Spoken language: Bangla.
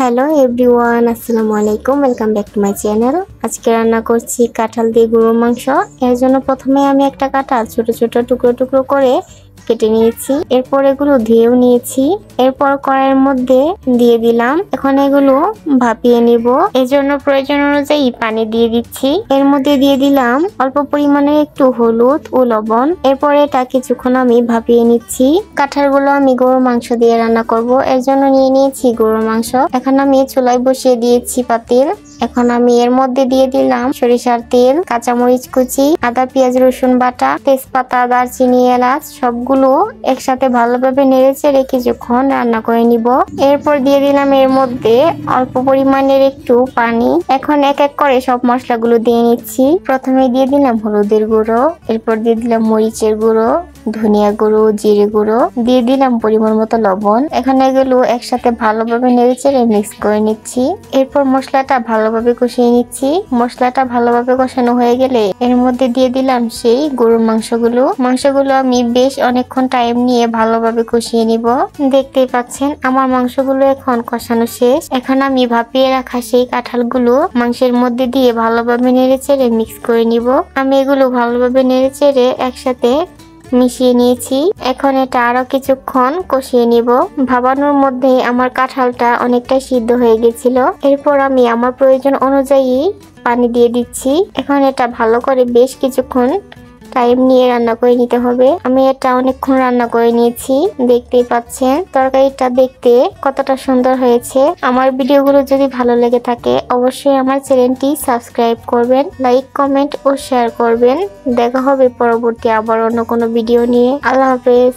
হ্যালো এভরিওয়ান, আসসালামু আলাইকুম। Welcome back to my channel. আজকে রান্না করছি কাঁঠাল দিয়ে গরুর মাংস। এর জন্য প্রথমে আমি একটা কাঁঠাল ছোট ছোট টুকরো টুকরো করে কেটে নিয়েছি। এরপর এগুলো ধুয়েও নিয়েছি। এরপর কড়াইয়ের মধ্যে দিয়ে দিলাম। এখন এগুলো ভাপিয়ে নিব। এর জন্য প্রয়োজন অনুযায়ী পানি দিয়ে দিচ্ছি। এর মধ্যে দিয়ে দিলাম অল্প পরিমাণে একটু হলুদ ও লবণ। এরপর এটা কিছুক্ষণ আমি ভাপিয়ে নিচ্ছি। কাঁঠালগুলো আমি গরুর মাংস দিয়ে রান্না করব। এর জন্য নিয়ে নিয়েছি গরুর মাংস। এখন আমি চুলায় বসিয়ে দিয়েছি পাতিল। এখন আমি এর মধ্যে দিয়ে দিলাম সরিষার তেল, কাঁচামরিচ কুচি, আদা পেঁয়াজ রসুন বাটা, তেজপাতা, দারচিনি, এলাচ সবগুলো একসাথে ভালোভাবে নেড়েচেড়ে কিছুক্ষণ রান্না করে নিব। এরপর দিয়ে দিলাম এর মধ্যে অল্প পরিমাণের একটু পানি। এখন এক এক করে সব মশলাগুলো দিয়ে নিচ্ছি। প্রথমে দিয়ে দিলাম হলুদের গুঁড়ো, এরপর দিয়ে দিলাম মরিচের গুঁড়ো, ধনিয়া গুঁড়ো, জিরে গুঁড়ো, দিয়ে দিলাম পরিমাণ মতো লবণ। এখন এগুলো একসাথে ভালোভাবে নেড়েচেড়ে মিক্স করে নিচ্ছি। এরপর মশলাটা ভালোভাবে কষিয়ে নিচ্ছি। মশলাটা ভালোভাবে কষানো হয়ে গেলে এর মধ্যে দিয়ে দিলাম সেই গরুর মাংসগুলো আমি বেশ অনেকক্ষণ টাইম নিয়ে ভালোভাবে কষিয়ে নিব। দেখতেই পাচ্ছেন আমার মাংসগুলো এখন কষানো শেষ। এখন আমি ভাপিয়ে রাখা সেই কাঁঠালগুলো মাংসের মধ্যে দিয়ে ভালোভাবে নেড়েচেড়ে মিক্স করে নিব। আমি এগুলো ভালোভাবে নেড়েচেড়ে একসাথে মিশিয়ে নিয়েছি। এখন এটা আরো কিছুক্ষণ কষিয়ে নিব। ভাবানোর মধ্যে আমার কাঁঠালটা অনেকটা সিদ্ধ হয়ে গেছিল। এরপর আমি আমার প্রয়োজন অনুযায়ী পানি দিয়ে দিচ্ছি। এখন এটা ভালো করে বেশ কিছুক্ষণ টাইম নিয়ে রান্না করে নিতে হবে। আমি এটা অনেকক্ষণ রান্না করে নিয়েছি। দেখতেই পাচ্ছেন তরকারিটা দেখতে কতটা সুন্দর হয়েছে। আমার ভিডিওগুলো যদি ভালো লেগে থাকে অবশ্যই আমার চ্যানেলটি সাবস্ক্রাইব করবেন, লাইক কমেন্ট ও শেয়ার করবেন। দেখা হবে পরবর্তী আবার অন্য কোনো ভিডিও নিয়ে। আল্লাহ হাফেজ।